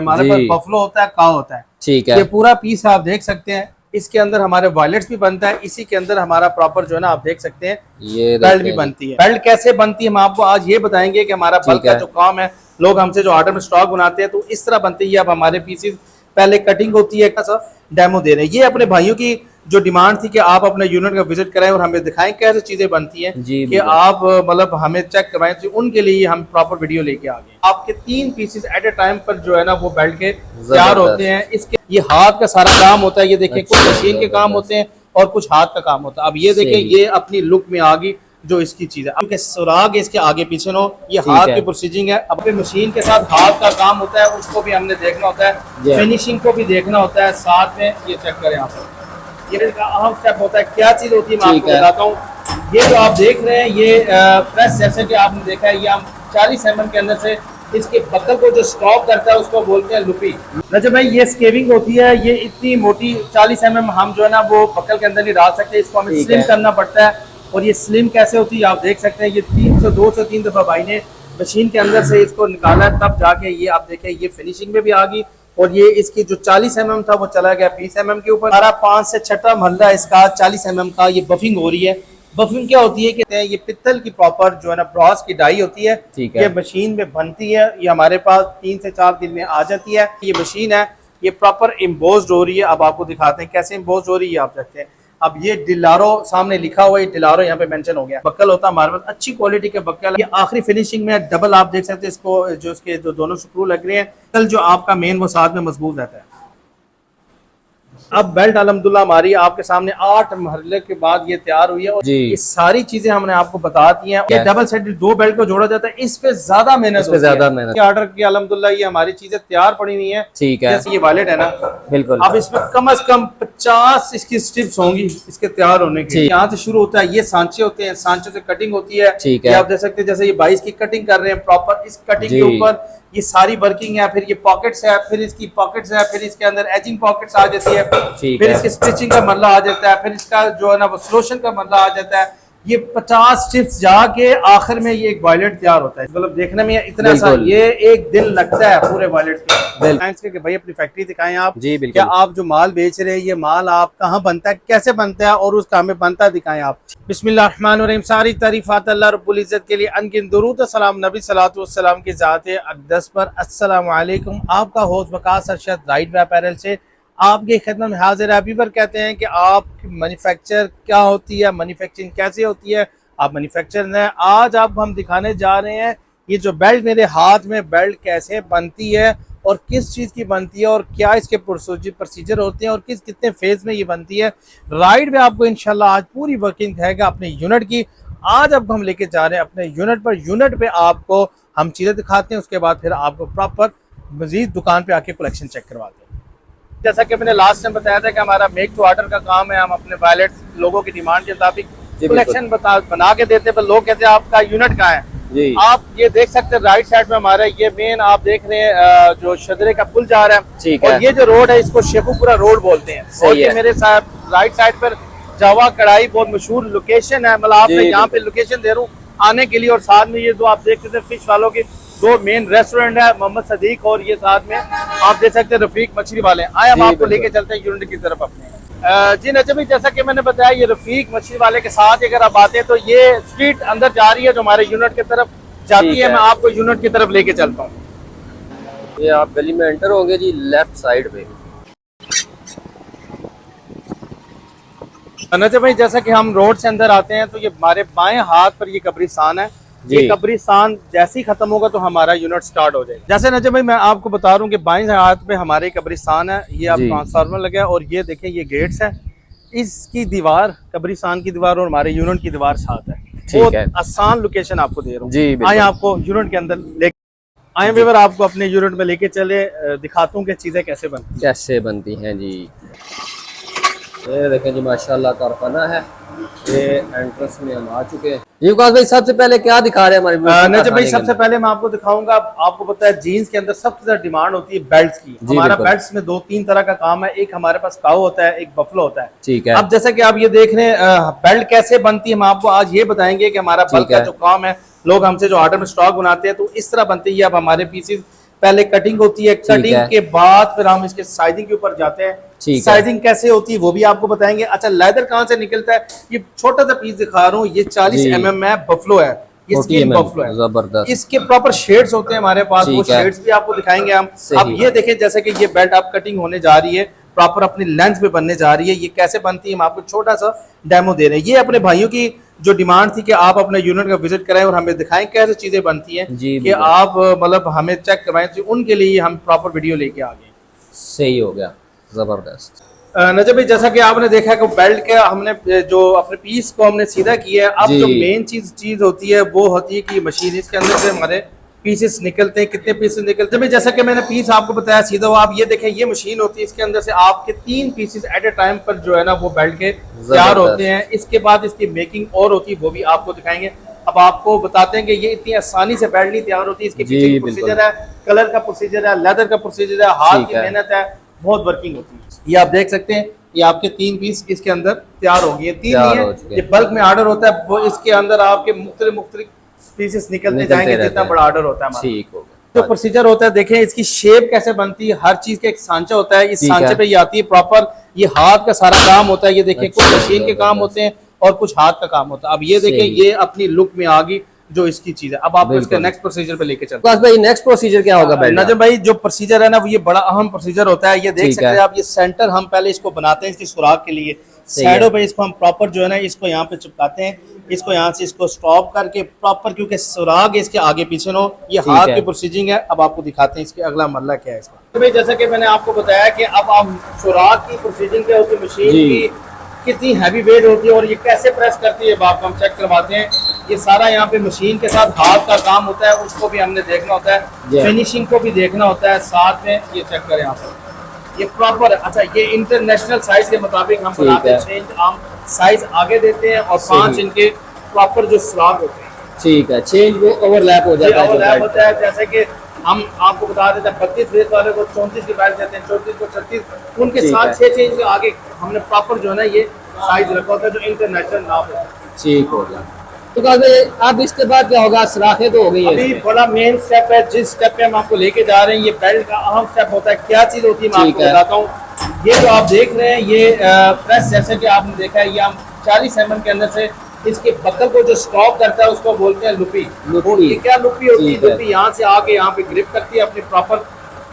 हमारे पास बफलो होता है, काव होता है। ठीक है, ये पूरा पीस आप देख सकते हैं। इसके अंदर हमारे वायलेट्स भी बनता है, इसी के अंदर हमारा प्रॉपर जो है ना आप देख सकते हैं ये बेल्ट भी बनती है। बेल्ट कैसे बनती है हम आपको आज ये बताएंगे कि हमारा बल्क का जो काम है, लोग हमसे जो ऑर्डर में स्टॉक बनाते हैं तो इस तरह बनती है। अब हमारे पीसेस पहले कटिंग होती है, कैसा डेमो दे रहे हैं। ये अपने भाइयों की जो डिमांड थी कि आप अपने यूनिट का विजिट कराएं और हमें दिखाएं कैसे चीजें बनती हैं कि आप मतलब हमें चेक करवाएं। तो उनके लिए हम प्रॉपर वीडियो लेके आ गए। आपके 3 पीसेस एट ए टाइम पर जो है ना वो बेल्ट के तैयार होते हैं। इसके ये हाथ का सारा काम होता है। ये देखिए कुछ मशीन के काम होते हैं और कुछ हाथ का काम होता है। अब ये देखिए ये अपनी लुक में आ गई जो इसकी चीज है। क्योंकि सुराग इसके आगे पीछे नो, ये हाथ की प्रोसीजिंग है। अब मशीन के साथ हाथ का काम होता है, उसको भी हमने देखना होता है, फिनिशिंग को भी देखना होता है साथ में। ये चेक करें आप, ये अहम स्टेप होता है। क्या चीज होती है मैं आपको बताता हूँ। ये जो आप देख रहे हैं ये प्रेस, जैसे कि आपने देखा है, ये हम 40 mm के अंदर से इसके बकल को जो स्टॉप करता है उसको बोलते हैं लुपी। रजब भाई ये स्केविंग होती है, ये इतनी मोटी 40 mm हम जो है ना वो बकल के अंदर नहीं डाल सकते, इसको हमें स्लिम करना पड़ता है। और ये स्लिम कैसे होती है आप देख सकते हैं। ये 3 दफा भाई ने मशीन के अंदर से इसको निकाला है, तब जाके ये आप देखें ये फिनिशिंग में भी आ गई। और ये इसकी जो 40 mm था वो चला गया 20 mm के ऊपर। हमारा 5 से 6 महल्ला इसका 40 mm का ये बफिंग हो रही है। बफिंग क्या होती है कहते हैं ये पित्तल की प्रॉपर जो है ना ब्रॉस की डाई होती है। ये मशीन में बनती है, ये हमारे पास 3 से 4 दिन में आ जाती है। ये मशीन है, ये प्रॉपर इम्बोज्ड हो रही है। अब आपको दिखाते हैं कैसे इम्बोज्ड हो रही है, आप देखते हैं। अब ये डिलारो सामने लिखा हुआ है, डिलारो यहाँ पे मेंशन हो गया। बक्कल होता है हमारे पास अच्छी क्वालिटी के बक्कल। ये आखिरी फिनिशिंग में डबल आप देख सकते हैं इसको, जो इसके जो दोनों स्क्रू लग रहे हैं, कल जो आपका मेन वो साथ में मजबूत रहता है। अब बेल्ट अल्हम्दुलिल्लाह हमारी आपके सामने 8 मरहले के बाद ये तैयार हुई है। और ये सारी चीजें हमने आपको बता दी हैं। ये डबल साइडेड 2 बेल्ट को जोड़ा जाता है, इस पे ज्यादा मेहनत होती है। ऑर्डर किया अल्हम्दुलिल्लाह ये हमारी चीजें तैयार पड़ी हुई है। ठीक है, जैसे ये वॉलेट है ना, बिल्कुल। अब इसमें कम से कम 50 इसकी स्ट्रिप्स होंगी इसके तैयार होने की। यहाँ से शुरू होता है, ये सांचे होते हैं, सांचों से कटिंग होती है। आप देख सकते हैं जैसे ये 22 की कटिंग कर रहे हैं प्रॉपर। इस कटिंग के ऊपर ये सारी वर्किंग है, फिर ये पॉकेट्स है, फिर इसकी पॉकेट्स है, फिर इसके अंदर एजिंग पॉकेट्स आ जाती है, फिर इसके स्टिचिंग का मरला आ जाता है, फिर इसका जो है ना वो स्लोशन का मरला आ जाता है। ये 50 स्ट्रिप्स जाके आखिर में ये एक वॉलेट तैयार होता है। मतलब देखने में इतना सा ये एक दिन लगता है पूरे वॉलेट के। भाई अपनी फैक्ट्री दिखाएं आप जी, क्या आप जो माल बेच रहे हैं ये माल आप कहाँ बनता है, कैसे बनता है और उसका हमें बनता दिखाएं आप। बिस्मिल्लाहिर्रहमानिर्रहीम। सारी तारीफात अल्लाह रब्बुल इज्जत के लिए, अनगिन दुरूद सलाम नबी सल्लल्लाहु अलैहि वसल्लम की ज़ात अक़दस पर। अस्सलामु अलैकुम। आपका host Waqas Arshad right way apparel से आपकी खिदमत में हाजिर है। अभी पर कहते हैं कि आप मैन्युफैक्चर क्या होती है, मैन्युफैक्चरिंग कैसे होती है, आप मैन्युफैक्चर हैं। आज आप हम दिखाने जा रहे हैं ये जो बेल्ट मेरे हाथ में, बेल्ट कैसे बनती है और किस चीज़ की बनती है और क्या इसके प्रोसीजर होते हैं और कितने फेज में ये बनती है। राइड में आपको इंशाल्लाह आज पूरी वर्किंग रहेगा अपने यूनिट की। आज अब हम लेके जा रहे हैं अपने यूनिट पर। यूनिट पे आपको हम चीज़ें दिखाते हैं, उसके बाद फिर आपको प्रॉपर मजीद दुकान पे आके कलेक्शन चेक करवाते हैं। जैसा कि मैंने लास्ट टाइम बताया था कि हमारा मेक टू ऑर्डर का काम है। हम अपने वॉलेट लोगों की डिमांड के मुताबिक कलेक्शन बना के देते हैं, पर लोग कहते हैं आपका यूनिट कहाँ है जी। आप ये देख सकते हैं राइट साइड में हमारा ये मेन आप देख रहे हैं जो शदरे का पुल जा रहा है, और ये जो रोड है इसको शेखुपुरा रोड बोलते हैं। और ये मेरे साथ राइट साइड पर जावा कढ़ाई बहुत मशहूर लोकेशन है। मतलब आप यहाँ पे लोकेशन दे रहा हूँ आने के लिए। और साथ में ये जो आप देख सकते हैं फिश वालों की 2 मेन रेस्टोरेंट है, मोहम्मद सदीक और ये साथ में आप देख सकते हैं रफीक मछली वाले। आए हम आपको लेके चलते हैं यूनिट की तरफ अपने। जी नजर भाई, जैसा कि मैंने बताया ये रफीक मछली वाले के साथ अगर आप आते हैं तो ये स्ट्रीट अंदर जा रही है जो हमारे यूनिट की तरफ जाती है। मैं आपको यूनिट की तरफ लेके चलता हूँ। ये आप गली में एंटर होंगे जी लेफ्ट साइड पे। नजर भाई जैसा कि हम रोड से अंदर आते हैं तो ये हमारे बाएं हाथ पर ये कब्रिस्तान है। ये कब्रिस्तान जैसे ही खत्म होगा तो हमारा यूनिट स्टार्ट हो जाएगा। जैसे नजर भाई मैं आपको बता रहा हूँ कि बाएं हाथ पे हमारे कब्रिस्तान है। ये आप ट्रांसफार्मर लगा है और ये देखें ये गेट्स है। इसकी दीवार कब्रिस्तान की दीवार और हमारे यूनिट की दीवार साथ है। बहुत आसान लोकेशन आपको दे रहा हूँ। आए आपको यूनिट के अंदर लेके आए व्यूअर, आपको अपने यूनिट में लेके चले, दिखाता हूँ कि चीजें कैसे बनती हैं जी। ये देखें जी माशाल्लाह कारखाना है। ये एंट्रेंस में हम आ चुके हैं। जी भाई सबसे पहले क्या दिखा रहे हैं हमारे नजर भाई? सबसे पहले मैं आपको दिखाऊंगा, आपको पता है जीन्स के अंदर सबसे ज्यादा डिमांड होती है बेल्ट्स की। हमारा बेल्ट्स में 2-3 तरह का काम है। एक हमारे पास काऊ होता है, एक बफलो होता है। ठीक है। अब जैसा कि आप ये देख रहे हैं बेल्ट कैसे बनती है, हम आपको आज ये बताएंगे कि हमारा बल्क का जो काम है, लोग हमसे जो ऑर्डर में स्टॉक बनाते हैं तो इस तरह बनती है। अब हमारे पीसेस पहले कटिंग होती है, कटिंग के बाद फिर हम इसके साइजिंग के ऊपर जाते हैं। साइजिंग कैसे होती है वो भी आपको बताएंगे। अच्छा, लेदर कहाँ से निकलता है, ये छोटा सा पीस दिखा रहा हूँ, ये 40 mm है, बफलो है, ये स्किन बफलो है, जबरदस्त। इसके प्रॉपर शेड्स होते हैं हमारे पास, वो शेड्स भी आपको दिखाएंगे हम। अब ये देखें, जैसे कि ये बेल्ट आप कटिंग होने जा रही है, प्रॉपर अपनी लेंथ पे बनने जा रही है, ये कैसे बनती है हम आपको छोटा सा डेमो दे रहे हैं। ये अपने भाइयों की जो डिमांड थी कि आप अपने यूनिट का विजिट कराएं और हमें दिखाएं कैसे चीजें बनती हैं कि आप मतलब हमें चेक करवाएं, तो उनके लिए हम प्रॉपर वीडियो लेके आ गए। सही हो गया, जबरदस्त। नजर भाई, जैसा कि आपने देखा कि बेल्ट के हमने जो अपने पीस को हमने सीधा किया है, अब जो मेन चीज होती है वो होती है कि मशीन, इसके अंदर से हमारे पीसेस निकलते हैं, कितने पीसेस निकलते हैं। जैसा कि मैंने पीस आपको बताया सीधा, वो आप ये देखें, ये मशीन होती है, इसके अंदर से आपके 3 पीसेस एट ए टाइम पर जो है ना वो बेल्ट के तैयार होते हैं। इसके बाद इसकी मेकिंग और होती है, वो भी आपको दिखाएंगे। अब आपको बताते हैं कि ये इतनी आसानी से बेल्ट नहीं तैयार होती, इसके पीछे प्रोसीजर है, कलर का प्रोसीजर है, लेदर का प्रोसीजर है, हाथ की मेहनत है, बहुत वर्किंग होती है। ये आप देख सकते हैं, ये आपके 3 पीस इसके अंदर तैयार हो गए। ये 3 नहीं है, ये बल्क में ऑर्डर होता है, वो इसके अंदर आपके मुख्तलिफ पीसेस निकलते जाएंगे जितना बड़ा ऑर्डर होता है। ठीक हो गया। जो प्रोसीजर होता है, देखें इसकी शेप कैसे बनती है, हर चीज का एक सांचा होता है, इस सांचे पे ये आती है प्रॉपर, ये हाथ का सारा काम होता है। ये देखें, कुछ मशीन के काम होते हैं और कुछ हाथ का काम होता है। अब ये देखें, ये अपनी लुक में आ गई जो इसकी चीज है। अब आपको इसके नेक्स्ट प्रोसीजर पे लेके चलते हैं। भाई नेक्स्ट प्रोसीजर क्या होगा नजम भाई? जो प्रोसीजर है ना, वो ये बड़ा अहम प्रोसीजर होता है। ये देख सकते हैं आप, ये सेंटर हम पहले इसको बनाते हैं इसकी सुराख के लिए, साइडों पे इसको हम प्रॉपर जो है ना इसको यहाँ पे चिपकाते हैं, इसको यहाँ से इसको स्टॉप करके प्रॉपर, क्योंकि सुराग इसके आगे पीछे नो, ये हाथ की प्रोसीजिंग है। अब आपको दिखाते हैं इसके अगला मरला क्या है इसका। तो भाई जैसा कि मैंने आपको बताया कि अब आप सुराग की प्रोसीजिंग क्या होती है, मशीन की कितनी हैवी वेट होती है और ये कैसे प्रेस करती है, बाप हम चेक करवाते हैं। ये सारा यहाँ पे मशीन के साथ हाथ का काम होता है, उसको भी हमने देखना होता है, फिनिशिंग को भी देखना होता है साथ में। ये चेक करें यहाँ पर, ये प्रॉपर, अच्छा ये इंटरनेशनल साइज के मुताबिक हम बनाते हैं, चेंज हम साइज आगे देते हैं और 5 इनके प्रॉपर जो स्लॉट होते हैं। ठीक है, चेंज वो ओवरलैप हो जाता है, ओवरलैप होता है। जैसे कि हम आपको बता देते हैं 32 रेस वाले को 34 की प्राइस देते हैं, 34 को 36, उनके साथ 6 चेंज के आगे हमने प्रॉपर जो है ना ये साइज रखा होता है जो इंटरनेशनल नाप होता है। ठीक हो गया। तो अब इसके बाद क्या होगा? सराखें तो हो गई है, अभी बड़ा मेन स्टेप है, जिस स्टेप पे हम आपको लेके जा रहे हैं, ये बेल्ट का अहम स्टेप होता है। क्या चीज होती है मैं आपको बताता हूँ। ये जो आप देख रहे हैं, ये प्रेस, जैसे कि आपने देखा है, ये हम 40 mm के अंदर से इसके बकल को जो स्टॉप करता है उसको बोलते हैं लुपी। ये क्या लुपी होती है? लुपी यहाँ से आके यहाँ पे ग्रिप करती है अपनी प्रॉपर,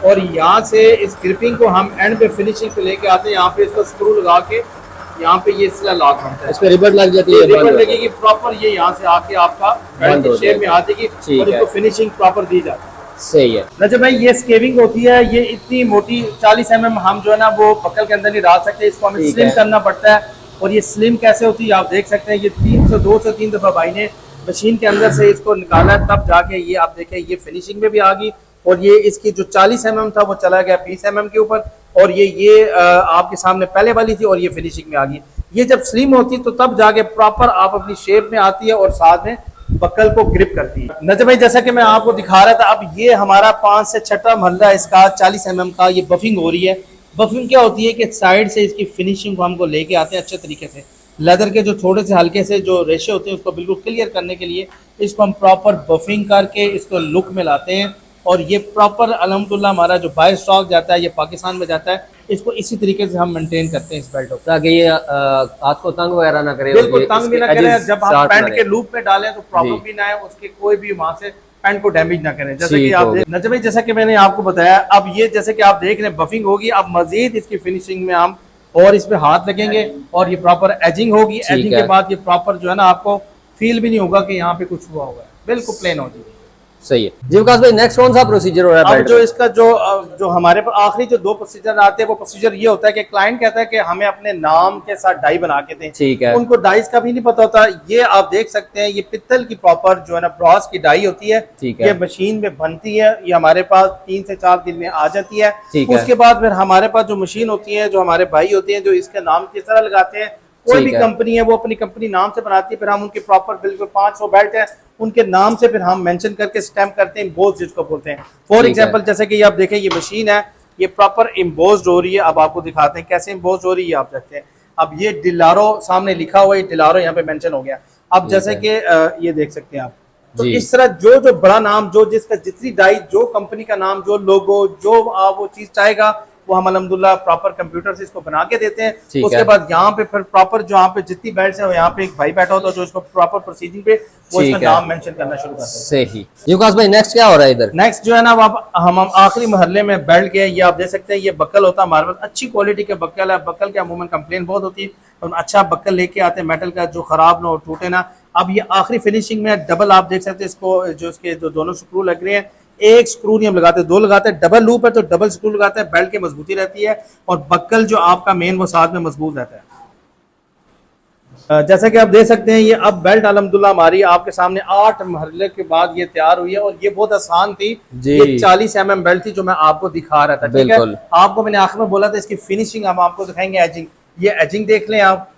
और यहाँ से इस ग्रिपिंग को हम एंड पे फिनिशिंग पे लेके आते हैं। यहाँ पे इसको स्क्रू लगा के यहाँ पे ये इसका लॉक बनता है, इस पे रिबन लग जाती है, रिबन लगेगी प्रॉपर, ये यहाँ से आके आपका बेल्ट की शेप में आ जाएगी और इसको फिनिशिंग प्रॉपर दी जाती है। सही है। नजर भाई, ये स्केविंग होती है, ये इतनी मोटी 40 mm हम जो है ना वो बकल के अंदर नहीं डाल सकते, इसको हमें स्लिम करना पड़ता है। और ये स्लिम कैसे होती है आप देख सकते हैं, ये 2 से 3 दफा भाई ने मशीन के अंदर से इसको निकाला है, तब जाके ये आप देखें ये फिनिशिंग में भी आ गई। और ये इसकी जो 40 mm था वो चला गया 20 mm के ऊपर, और ये आपके सामने पहले वाली थी और ये फिनिशिंग में आ गई। ये जब स्लिम होती है तो तब जाके प्रॉपर आप अपनी शेप में आती है और साथ में बकल को ग्रिप करती है। नजर भाई, जैसा कि मैं आपको दिखा रहा था, अब ये हमारा 5 से 6वां मरला इसका 40 mm का ये बफिंग हो रही है। बफिंग क्या होती है कि साइड से इसकी फिनिशिंग को हमको लेके आते हैं अच्छे तरीके से, लेदर के जो थोड़े से हल्के से जो रेशे होते हैं उसको बिल्कुल क्लियर करने के लिए इसको हम प्रॉपर बफिंग करके इसको लुक में लाते हैं। और ये प्रॉपर अल्हम्दुलिल्लाह हमारा जो बाहर स्टॉक जाता है ये पाकिस्तान में जाता है, इसको इसी तरीके से हम मेंटेन करते हैं इस बेल्ट को, ताकि ये हाथ को तंग वगैरह ना करे, बिल्कुल तंग भी ना करे। जब हम पैंट के लूप में डालें तो प्रॉब्लम भी ना है, उसके कोई भी वहां से पैंट को डैमेज ना करें। जैसे कि आप नजर भाई, जैसा कि मैंने आपको बताया, अब ये जैसे कि आप देख रहे हैं बफिंग होगी, अब मजीद इसकी फिनिशिंग में हम और इस पे हाथ लगेंगे और ये प्रॉपर एजिंग होगी। एजिंग के बाद ये प्रॉपर जो है ना आपको फील भी नहीं होगा कि यहाँ पे कुछ हुआ होगा, बिल्कुल प्लेन हो जाएगी। सही है जी विकास भाई, नेक्स्ट कौन सा प्रोसीजर हो रहा है? अब जो इसका जो हमारे पास आखिरी जो 2 प्रोसीजर आते हैं, वो प्रोसीजर ये होता है कि क्लाइंट कहता है कि हमें अपने नाम के साथ डाई बना के दें। ठीक है। उनको डाइस का भी नहीं पता होता। ये आप देख सकते हैं, ये पित्तल की प्रॉपर जो है ना ब्रॉस की डाई होती है। ठीक है। ये मशीन में बनती है, ये हमारे पास 3 से 4 दिन में आ जाती है। उसके बाद फिर हमारे पास जो मशीन होती है, जो हमारे भाई होते हैं जो इसके नाम किस तरह लगाते हैं, कोई भी कंपनी है वो अपनी कंपनी नाम से बनाती है, फिर हम उनके प्रॉपर बिल्कुल 500 बेल्ट है उनके नाम से फिर हम मेंशन करके स्टैम्प करते हैं, इम्बोज जिसको बोलते हैं। फॉर एग्जांपल जैसे कि ये आप देखें, ये मशीन है, ये प्रॉपर इम्बोज्ड हो रही है। अब आपको दिखाते हैं कैसे इम्बोज्ड हो रही है, आप देखते हैं। अब ये डिलारो सामने लिखा हुआ है, डिलारो यहाँ पे मेंशन हो गया। अब जैसे कि ये देख सकते हैं आप, तो जी। इस तरह जो जो बड़ा नाम, जो जिसका जितनी डाई, जो कंपनी का नाम, जो लोगो, जो आप वो चीज चाहेगा, वो हम अल्हम्दुलिल्लाह प्रॉपर कंप्यूटर से इसको बना के देते हैं। ठीक उसके है। बाद यहाँ पे फिर प्रॉपर जो यहाँ पे जितनी बेल्ट है, यहाँ पे एक भाई बैठा होता है जो इसको प्रॉपर प्रोसीजिंग पे वो इसका ठीक है। नाम मेंशन करना शुरू करते हैं। सही। युकास भाई नेक्स्ट क्या हो रहा है इधर? नेक्स्ट जो है ना, अब हम आखिरी महल्ले में बेल्ट के, ये आप देख सकते हैं, ये बक्कल होता है हमारे पास, अच्छी क्वालिटी के बक्कल है। बक्कल के अमूमन कंप्लेन बहुत होती है, तो अच्छा बक्कल लेके आते हैं मेटल का, जो खराब ना हो, टूटे ना। अब ये आखिरी फिनिशिंग में डबल आप देख सकते हैं इसको, जो इसके जो दोनों स्क्रू लग रहे हैं, एक स्क्रू नहीं हम लगाते, दो लगाते हैं। डबल लूप है तो डबल स्क्रू लगाते हैं, बेल्ट की मजबूती रहती है, और बक्कल जो आपका मेन वो साथ में मजबूत रहता है। जैसा कि आप देख सकते हैं, ये अब बेल्ट अल्हम्दुलिल्लाह हमारी आपके सामने 8 मरहले के बाद ये तैयार हुई है, और ये बहुत आसान थी। ये 40 mm बेल्ट थी जो मैं आपको दिखा रहा था, ठीक है। आपको मैंने आखिर में बोला था इसकी फिनिशिंग हम आपको दिखाएंगे, एजिंग। ये एजिंग देख लें आप,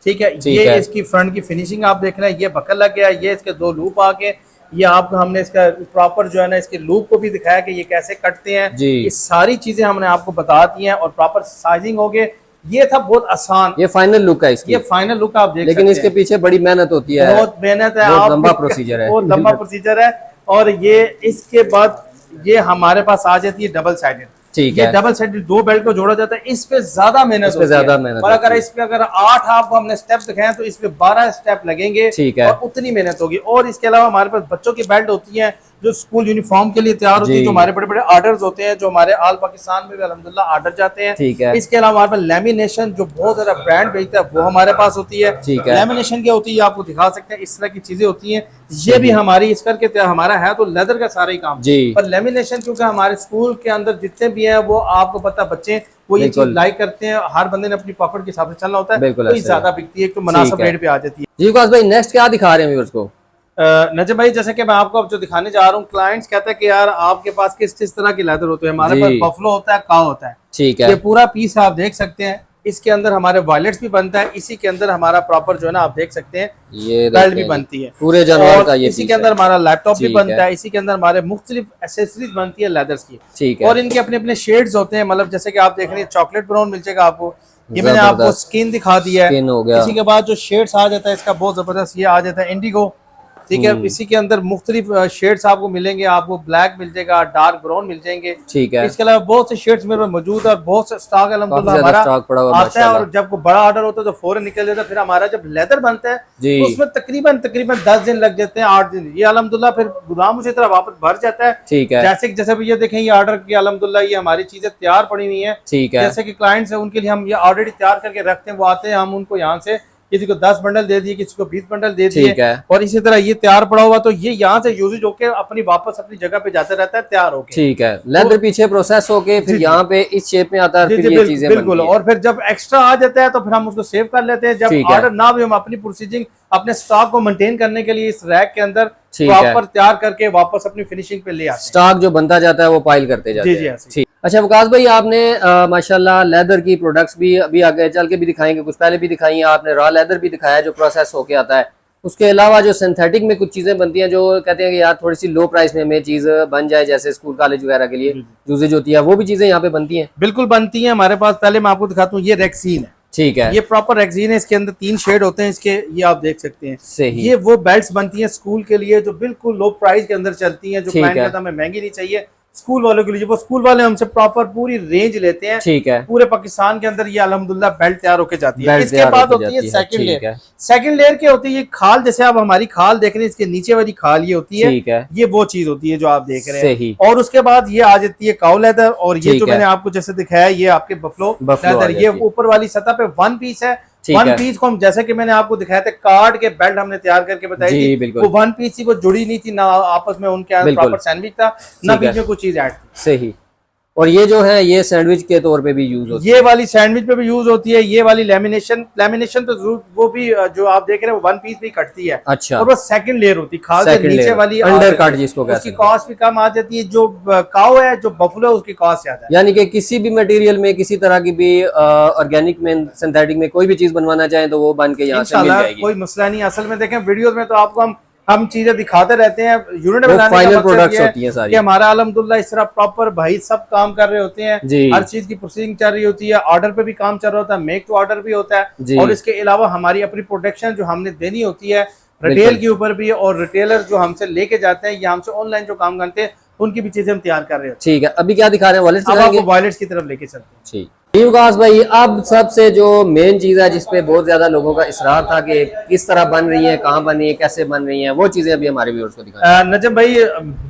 ठीक है। ये इसकी फ्रंट की फिनिशिंग आप देख रहे हैं, ये बकल लग गया, ये इसके 2 लूप आ गए। ये आपको हमने इसका प्रॉपर जो है ना, इसके लूप को भी दिखाया कि ये कैसे कटते हैं। ये सारी चीजें हमने आपको बता दी हैं, और प्रॉपर साइजिंग हो गए। ये था बहुत आसान। ये फाइनल लुक है इसकी। ये फाइनल लुक आप देख, लेकिन इसके पीछे बड़ी मेहनत होती है, बहुत मेहनत है, बहुत लंबा प्रोसीजर है, बहुत लंबा प्रोसीजर है। और ये इसके बाद ये हमारे पास आ जाती है डबल साइडेड, ठीक है। ये डबल साइडेड 2 बेल्ट को जोड़ा जाता है, इस पे ज्यादा मेहनत होती है। और अगर इस पे अगर 8 आपको हमने स्टेप दिखाए तो इस पे 12 स्टेप लगेंगे, ठीक है, और उतनी मेहनत होगी। और इसके अलावा हमारे पास बच्चों की बेल्ट होती है जो स्कूल यूनिफॉर्म के लिए तैयार होती है, जो हमारे बड़े बड़े ऑर्डर्स होते हैं, जो हमारे आल पाकिस्तान में भी अल्हम्दुलिल्लाह ऑर्डर जाते हैं, ठीक है। इसके अलावा हमारे पास लेमिनेशन जो बहुत ज्यादा ब्रांड बेचता है वो हमारे पास होती है, ठीक है। लेमिनेशन क्या होती है आपको दिखा सकते हैं, इस तरह की चीजें होती हैं। ये भी हमारी इस करके हमारा है तो लेदर का सारा ही काम, पर लेमिनेशन क्योंकि हमारे स्कूल के अंदर जितने भी हैं वो आपको पता बच्चे वो ये चीज लाइक करते हैं, हर बंदे ने अपनी पॉकेट के हिसाब से चलना होता है, तो ज्यादा बिकती है, तो मुनासिब रेट पे आ जाती है। जी भाई नेक्स्ट क्या दिखा रहे हैं व्यूअर्स को? नजम भाई, जैसे कि मैं आपको अब जो दिखाने जा रहा हूँ, क्लाइंट्स कहते हैं कि यार आपके पास किस तरह की लेदर होते हैं। हमारे पास बफलो होता है, काव होता है, ठीक है। ये पूरा पीस आप देख सकते हैं, इसके अंदर हमारे वॉयलेट्स भी बनता है, इसी के अंदर हमारा प्रॉपर जो है ना आप देख सकते हैं ये बेल्ट भी बनती है पूरे जानवर का, ये इसी के अंदर हमारा लैपटॉप भी बनता है, इसी के अंदर हमारे मुख्तलिफ एसेसरीज बनती है लेदर्स की, ठीक है। और इनके अपने अपने शेड्स होते हैं, मतलब जैसे कि आप देख रहे हैं चॉकलेट ब्राउन मिल जाएगा आपको, ये मैंने आपको स्किन दिखा दिया है, इसी के बाद जो शेड्स आ जाता है इसका बहुत जबरदस्त, ये आ जाता है इंडिगो, ठीक है। इसी के अंदर मुख्तलिफ शेड्स आपको मिलेंगे, आपको ब्लैक मिल जाएगा, डार्क ब्राउन मिल जाएंगे, ठीक है। इसके अलावा बहुत से शेड्स मेरे पास मौजूद है, और बहुत से स्टॉक अल्हम्दुलिल्लाह हमारा आता है, और जब कोई बड़ा ऑर्डर होता है तो फौरन निकल जाता है। फिर हमारा जब लेदर बनता है तो उसमें तकरीबन 10 दिन लग जाते हैं, 8 दिन, ये अल्हम्दुलिल्लाह फिर गोदाम उसी तरह वापस भर जाता है, ठीक है। जैसे भी ये देखें, ये ऑर्डर किया अल्हम्दुलिल्लाह, ये हमारी चीजें तैयार पड़ी हुई है, ठीक है। जैसे कि क्लाइंट्स है उनके लिए हम ये ऑलरेडी तैयार करके रखते हैं, वो आते हैं, हम उनको यहाँ से किसी को 10 बंडल दे दिए, किसी को 20 बंडल दे दिए, और इसी तरह ये तैयार पड़ा हुआ, तो ये यहाँ से यूज होके अपनी वापस अपनी जगह पे जाता रहता है तैयार होके, ठीक है। लेदर पीछे प्रोसेस होके फिर यहाँ पे इस शेप में आता है, फिर ये चीजें बिल्कुल, और फिर जब एक्स्ट्रा आ जाता है तो फिर हम उसको सेव कर लेते हैं। जब ऑर्डर ना भी, हम अपनी प्रोसीजिंग अपने स्टॉक को मेंटेन करने के लिए इस रैक के अंदर प्रॉपर तैयार करके वापस अपनी फिनिशिंग पे ले आते हैं। स्टॉक जो बनता जाता है वो पाइल करते जाते हैं। जी। अच्छा वकास भाई, आपने माशाल्लाह लेदर की प्रोडक्ट्स भी अभी आगे चल के भी दिखाएंगे, कुछ पहले भी दिखाई है आपने, रॉ लेदर भी दिखाया जो प्रोसेस होके आता है। उसके अलावा जो सिंथेटिक में कुछ चीजें बनती हैं, जो कहते हैं कि यार थोड़ी सी लो प्राइस में हमें चीज बन जाए, जैसे स्कूल कॉलेज वगैरह के लिए यूजेज होती है, वो भी चीजें यहाँ पे बनती हैं? बिल्कुल बनती है हमारे पास। पहले मैं आपको दिखाता हूँ, ये रेक्सीन है, ठीक है। ये प्रॉपर रेक्सीन है, इसके अंदर 3 शेड होते हैं इसके, ये आप देख सकते हैं। सही। ये वो बेल्ट्स बनती हैं स्कूल के लिए जो बिल्कुल लो प्राइस के अंदर चलती हैं, जो क्लाइंट कहता है हमें महंगी नहीं चाहिए, स्कूल वालों के लिए। वो स्कूल वाले हमसे प्रॉपर पूरी रेंज लेते हैं, ठीक है। पूरे पाकिस्तान के अंदर ये अल्हम्दुलिल्लाह बेल्ट तैयार होकर जाती है। इसके बाद होती है सेकंड लेयर। सेकंड लेयर क्या होती है? खाल, जैसे आप हमारी खाल देख रहे हैं, इसके नीचे वाली खाल ये होती है, ठीक है। ये वो चीज होती है जो आप देख रहे हैं, और उसके बाद ये आ जाती है काउ लेदर, और ये जो मैंने आपको जैसे दिखाया ये आपके बफलो लेदर। ये ऊपर वाली सतह पे 1 पीस है, 1 पीस को हम, जैसे कि मैंने आपको दिखाया था, कार्ड के बेल्ट हमने तैयार करके बताई थी, वो 1 पीस थी, वो जुड़ी नहीं थी, ना आपस में उनके प्रॉपर सैंडविच था, ना बीच में कुछ चीज ऐड थी। सही। और ये जो है ये सैंडविच के तौर पे भी यूज होती है, ये वाली सैंडविच पे भी यूज होती है। ये वाली लेमिनेशन तो वो भी जो आप देख रहे हैं वो 1 पीस भी कटती है, अच्छा। और वो सेकंड लेयर होती है, खाल से नीचे वाली अंडर कट जिसको कहते हैं, उसकी कॉस्ट भी कम आ जाती है। जो काऊ है, जो बफलो है, उसकी कॉस्ट ज्यादा है। यानी कि किसी भी मटेरियल में, किसी तरह की भी ऑर्गेनिक में, सिंथेटिक में कोई भी चीज बनवाना चाहें तो वो बन के यहाँ से मिल जाएगी, कोई मसला नहीं। असल में देखें वीडियोस में तो आपको हम चीजें दिखाते रहते हैं, यूनिट बनाने का प्रोडक्ट्स होती हैं सारी, कि हमारा अल्हम्दुलिल्लाह इस तरह प्रॉपर भाई सब काम कर रहे होते हैं, हर चीज की प्रोसेसिंग चल रही होती है, ऑर्डर पे भी काम चल रहा होता है, मेक टू ऑर्डर भी होता है, और इसके अलावा हमारी अपनी प्रोडक्शन जो हमने देनी होती है रिटेल के ऊपर भी, और रिटेलर जो हमसे लेके जाते हैं या हमसे ऑनलाइन जो काम करते हैं उनकी भी चीजें हम तैयार कर रहे हैं। ठीक है, अभी क्या दिखा रहे हैं, वॉलेट्स अब दिखाएंगे? आपको वॉलेट्स की तरफ लेके चलते हैं। ठीक, विकास भाई, अब सबसे जो मेन चीज है जिसपे बहुत ज्यादा लोगों का इसरार था कि किस तरह बन रही है, कहाँ बन रही है, कैसे बन रही है, वो चीजें अभी हमारे व्यूअर्स को दिखाएं। नजम भाई,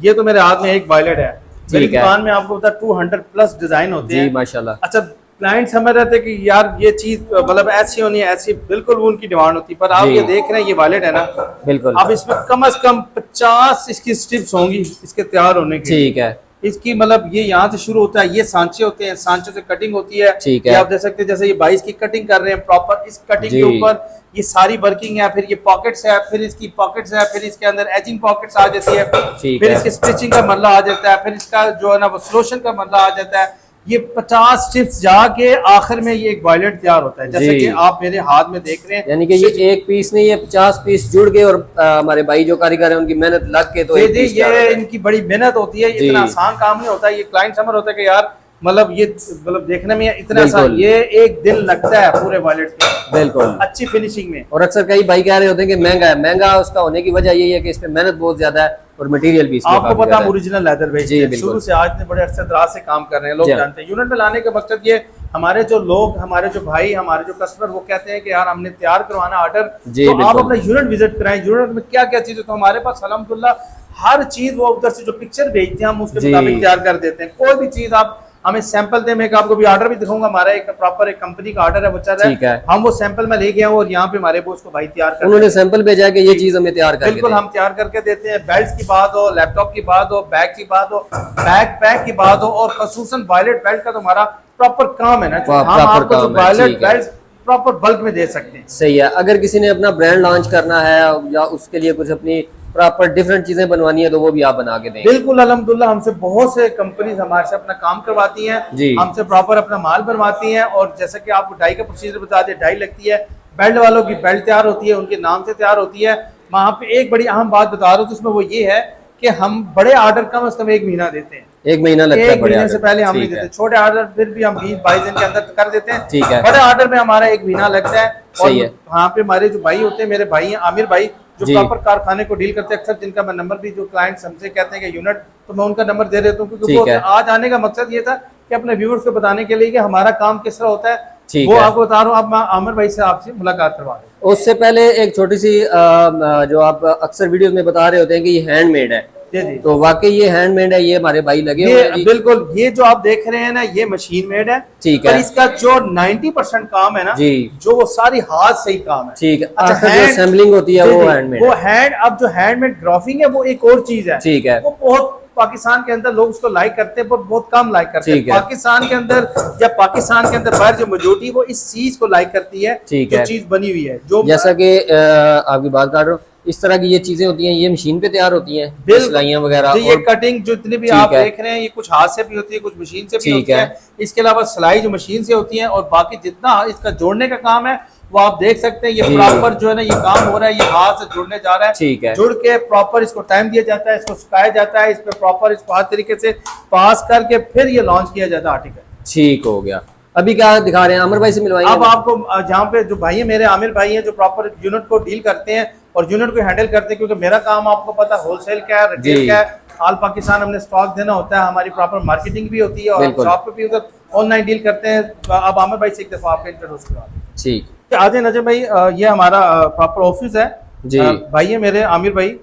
ये तो मेरे हाथ में एक वॉलेट है। मेरी ठीक है। दुकान में आपको पता 200+ डिजाइन होते जी हैं। माशाल्लाह। अच्छा, क्लाइंट समझ रहे थे कि यार ये चीज मतलब ऐसी होनी है, ऐसी बिल्कुल वो उनकी डिमांड होती, पर आप जी। ये देख रहे हैं ये वॉलेट है ना, बिल्कुल। अब इसमें कम से कम 50 इसकी स्ट्रिप्स होंगी इसके तैयार होने की। ठीक है। इसकी मतलब ये यहाँ से शुरू होता है, ये सांचे होते हैं, सांचों से कटिंग होती है। ठीक ये है। आप देख सकते हैं, जैसे ये 22 की कटिंग कर रहे हैं प्रॉपर, इस कटिंग जी। के ऊपर ये सारी वर्किंग है, फिर ये पॉकेट्स है, फिर इसकी पॉकेट्स है, फिर इसके अंदर एजिंग पॉकेट्स आ जाती है, ठीक फिर है। इसकी स्टिचिंग का मरला आ जाता है, फिर इसका जो है ना वो स्लोशन का मरला आ जाता है। ये 50 स्ट्रिप्स जाके आखिर में ये एक वॉलेट तैयार होता है, जैसे जी। कि आप मेरे हाथ में देख रहे हैं। यानी कि ये एक पीस नहीं, ये 50 पीस जुड़ गए, और हमारे भाई जो कारीगर है उनकी मेहनत लग के तो जी एक जी, पीस तैयार ये होता है। इनकी बड़ी मेहनत होती है, जी। इतना आसान काम नहीं होता है। ये क्लाइंट समझ होता है कि यार मतलब ये मतलब देखने में इतना आसान, बिल्कुल। ये एक दिन लगता है पूरे वॉलेट के बिल्कुल। अच्छी फिनिशिंग में। और अक्सर कई भाई कह रहे होते हैं कि महंगा है, महंगा उसका होने की वजह यही है कि इसमें मेहनत बहुत ज्यादा है और मटेरियल भी इसमें आपको काफी पता ज्यादा हम है। ओरिजिनल लेदर बेचते जी, हैं बिल्कुल। शुरू से, आज ने बड़े अरसे दराज से काम कर रहे हैं, लोग जी। जानते हैं। यूनिट में लाने का मकसद ये, हमारे जो लोग, हमारे जो भाई, हमारे जो कस्टमर, वो कहते हैं कि यार हमने तैयार करवाना ऑर्डर, जी, तो आप बिल्कुल। अपना यूनिट विजिट कराएं। यूनिट में क्या क्या चीज है, तो हमारे पास अल्हम्दुलिल्लाह हर चीज, वो उधर से जो पिक्चर भेजते हैं हम उसके जी। मुताबिक तैयार कर देते हैं। कोई भी चीज आप हमें सैंपल दे, मैं आपको भी ऑर्डर भी दिखाऊंगा, हमारा एक प्रॉपर एक कंपनी का ऑर्डर है वो चल रहा ठीक है। हम वो सैंपल में ले गया हूँ और यहाँ पे हमारे बॉस को भाई तैयार कर उन्होंने सैंपल भेजा कि ये चीज हमें तैयार करके बिल्कुल दें। हम तैयार करके देते हैं। बेल्ट की बात हो, लैपटॉप की बात हो, बैग की बात हो, बैग की बात हो, और खसूसन वॉलेट बेल्ट का तो हमारा प्रॉपर काम है ना, हम प्रॉपर आपको जो काम है, वॉलेट ठीक है। बेल्ट प्रॉपर बल्क में दे सकते हैं। सही है। अगर किसी ने अपना ब्रांड लॉन्च करना है या उसके लिए कुछ अपनी प्रॉपर डिफरेंट चीजें बनवानी है तो वो भी आप बना के देंगे? बिल्कुल, अल्हम्दुलिल्लाह हमसे बहुत से कंपनीज हमारे से अपना काम करवाती हैं, जी। हमसे प्रॉपर अपना माल बनवाती हैं। और जैसे कि आपको डाई का प्रोसीजर बता दें, डाई लगती है, बेल्ट वालों की बेल्ट तैयार होती है, उनके नाम से तैयार होती है। वहाँ पे एक बड़ी अहम बात बता रहा हूँ, उसमें वो ये है कि हम बड़े ऑर्डर कम से कम 1 महीना देते हैं। 1 महीना लगता है? एक बड़े महीने से ऑर्डर? पहले हम नहीं ठीक है। देते। छोटे ऑर्डर फिर भी हम 20-22 दिन के अंदर कर देते हैं। ठीक है। बड़े ऑर्डर में हमारा 1 महीना लगता है। सही है। वहाँ पे हमारे जो भाई होते हैं, मेरे भाई हैं आमिर भाई, जो जी। प्रॉपर कारखाने को डील करते हैं, अक्सर जिनका मैं नंबर भी, जो क्लाइंट्स हमसे कहते हैं कि यूनिट, तो मैं उनका नंबर दे देता हूँ, क्योंकि ठीक वो है। आज आने का मकसद ये था कि अपने व्यूअर्स को बताने के लिए कि हमारा काम किस तरह होता है। ठीक वो है। आपको बता रहा हूँ। अब मैं आमिर भाई से आपसे मुलाकात करवा रहा हूँ। उससे पहले एक छोटी सी जो आप अक्सर वीडियोस में बता रहे होते हैं कि ये हैंडमेड है, जी जी, तो वाकई ये हैंडमेड है? ये हमारे भाई लगे हुए हैं ये जी? बिल्कुल, ये जो आप देख रहे हैं ना, ये मशीन मेड है। ठीक पर है। इसका जो 90% काम है ना जी। जो वो सारी हाथ से ही काम है। ठीक है। अच्छा, आखिर जो hand- असेंबलिंग होती है जी, वो जी, हैंडमेड वो है? हैंड, अब जो हैंडमेड ग्राफिंग है वो एक और चीज है। ठीक है। वो बहुत पाकिस्तान के अंदर लोग उसको लाइक करते हैं, पर बहुत कम लाइक करते हैं। ठीक है। पाकिस्तान के अंदर या पाकिस्तान के अंदर बाहर जो मेजोरिटी वो इस चीज को लाइक करती है, ठीक जो है। चीज बनी हुई है। जो जैसा कि आपकी बात कर रहा हूँ, इस तरह की ये चीजें होती हैं, ये मशीन पे तैयार होती हैं, सिलाइयां वगैरह? जी, ये और कटिंग जो इतनी भी ठीक आप है। देख रहे हैं, ये कुछ हाथ से भी होती है, कुछ मशीन से भी ठीक होती है। है। इसके अलावा सिलाई जो मशीन से होती है, और बाकी जितना इसका जोड़ने का काम है वो आप देख सकते हैं। ये जी। प्रॉपर जो है ना, ये काम हो रहा है, ये हाथ से जुड़ने जा रहा है। ठीक है। जुड़ के प्रॉपर इसको टाइम दिया जाता है, इसको सुखाया जाता है, इस पे प्रॉपर इसको हर तरीके से पास करके फिर ये लॉन्च किया जाता है आर्टिकल। ठीक हो गया। अभी क्या दिखा रहे हैं? आमिर भाई से मिलवाएंगे? अब आपको जहाँ पे जो भाई है मेरे आमिर भाई हैं, जो प्रॉपर यूनिट को डील करते हैं और यूनिट को हैंडल करते हैं, क्योंकि मेरा काम आपको पता होलसेल का है, रिटेल जी। का है। ऑल पाकिस्तान हमने स्टॉक देना होता है, हमारी प्रॉपर मार्केटिंग भी होती है, और बिल्कुल। शॉप पे भी उधर ऑनलाइन डील करते हैं। अब आमिर भाई से एक दफा आपका इंट्रोड्यूस करवा दें। ठीक। आज नजर भाई, ये हमारा प्रॉपर ऑफिस है जी। भाई है मेरे आमिर भाई,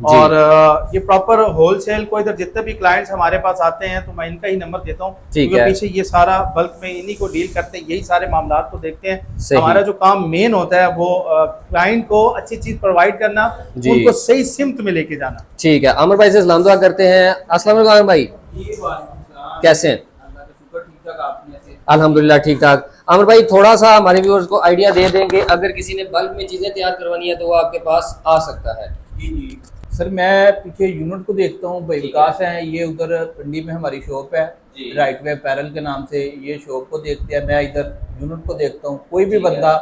और ये प्रॉपर होलसेल को इधर जितने भी क्लाइंट्स हमारे पास आते हैं तो मैं इनका ही नंबर देता हूँ, ठीक क्योंकि है। पीछे ये सारा बल्क में इन्हीं को डील करते हैं, यही सारे मामला को देखते हैं। सही। हमारा जो काम मेन होता है वो क्लाइंट को अच्छी चीज प्रोवाइड करना, जी। उनको सही सिमत में लेके जाना। ठीक है। आमिर भाई से सलाम दुआ करते हैं। अस्सलाम वालेकुम आमिर भाई, कैसे हैं? अल्हम्दुलिल्लाह ठीक ठाक। आमिर भाई, थोड़ा सा हमारे व्यूअर्स को आइडिया दे देंगे, अगर किसी ने बल्क में चीजें तैयार करवानी है तो वो आपके पास आ सकता है? जी सर, मैं पीछे यूनिट को देखता हूँ, भाई विकास है, ये उधर पिंडी में हमारी शॉप है, राइट वे पैरल के नाम से, ये शॉप को देखते हैं, मैं इधर यूनिट को देखता हूँ। कोई भी बंदा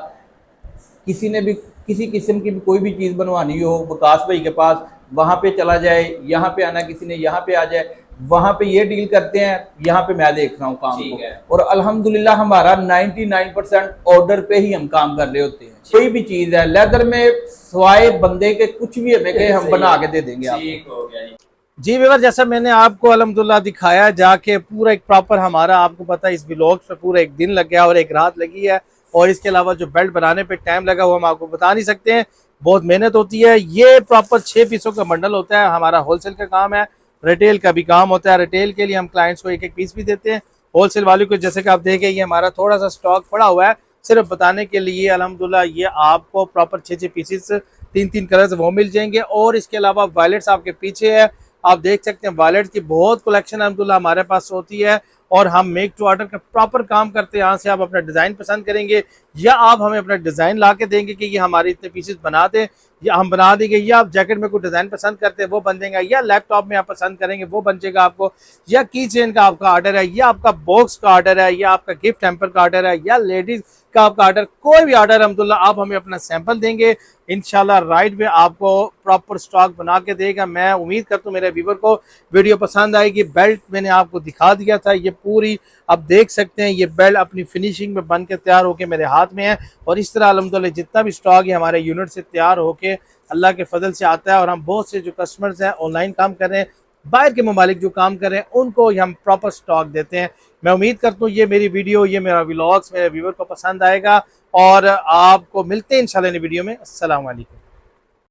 किसी ने भी किसी किस्म की भी कोई भी चीज़ बनवानी हो, विकास भाई के पास वहाँ पे चला जाए, यहाँ पे आना, किसी ने यहाँ पे आ जाए, वहां पे ये डील करते हैं, यहाँ पे मैं देख रहा हूँ काम ठीक है। को। और अल्हम्दुलिल्लाह हमारा 99% ऑर्डर पे ही हम काम कर रहे होते हैं। कोई भी चीज है लेदर में सवाए बंदे के कुछ भी हमें कहे हम बना के दे देंगे आपको। ठीक हो गया जी। जी व्यूअर, जैसा मैंने आपको अल्हम्दुलिल्लाह दिखाया जाके पूरा एक प्रॉपर हमारा, आपको पता है इस व्लॉग पे पूरा एक दिन लग गया और एक रात लगी है, और इसके अलावा जो बेल्ट बनाने पे टाइम लगा वो हम आपको बता नहीं सकते हैं, बहुत मेहनत होती है। ये प्रॉपर 6 पीसों का बंडल होता है, हमारा होलसेल का काम है, रिटेल का भी काम होता है। रिटेल के लिए हम क्लाइंट्स को एक एक पीस भी देते हैं, होलसेल वाले को जैसे कि आप देखें ये हमारा थोड़ा सा स्टॉक पड़ा हुआ है सिर्फ बताने के लिए। अल्हम्दुलिल्लाह ये आपको प्रॉपर 6 पीसेस 3 कलर्स वो मिल जाएंगे। और इसके अलावा वॉलेट्स आपके पीछे है, आप देख सकते हैं वॉलेट की बहुत कलेक्शन अल्हम्दुलिल्लाह हमारे पास होती है, और हम मेक टू ऑर्डर का प्रॉपर काम करते हैं। यहाँ से आप अपना डिज़ाइन पसंद करेंगे या आप हमें अपना डिज़ाइन ला के देंगे कि ये हमारे इतने पीसेस बना दें, या हम बना देंगे, या आप जैकेट में कोई डिज़ाइन पसंद करते हैं वो बन देंगे, या लैपटॉप में आप पसंद करेंगे वो बन जाएगा आपको, या की चेन का आपका ऑर्डर है, या आपका बॉक्स का ऑर्डर है, या आपका गिफ्ट हैम्पर का ऑर्डर है, या लेडीज़ का आपका ऑर्डर, कोई भी ऑर्डर अल्हम्दुलिल्लाह आप हमें अपना सैंपल देंगे, इंशाल्लाह राइट वे आपको प्रॉपर स्टॉक बना के देगा। मैं उम्मीद करता हूँ मेरे व्यूवर को वीडियो पसंद आएगी। बेल्ट मैंने आपको दिखा दिया था, ये पूरी आप देख सकते हैं, ये बेल्ट अपनी फिनिशिंग में बन के तैयार होके मेरे हाथ में है, और इस तरह अल्हम्दुलिल्लाह जितना भी स्टॉक है हमारे यूनिट से तैयार होके अल्लाह के फजल से आता है। और हम बहुत से जो कस्टमर्स हैं ऑनलाइन काम कर रहे हैं, बाहर के ममालिक जो काम कर रहे हैं, उनको हम प्रॉपर स्टॉक देते हैं। मैं उम्मीद करता हूँ ये मेरी वीडियो, ये मेरा व्लॉग्स मेरे व्यूवर को पसंद आएगा, और आपको मिलते हैं इंशाल्लाह नई वीडियो में। अस्सलाम वालेकुम।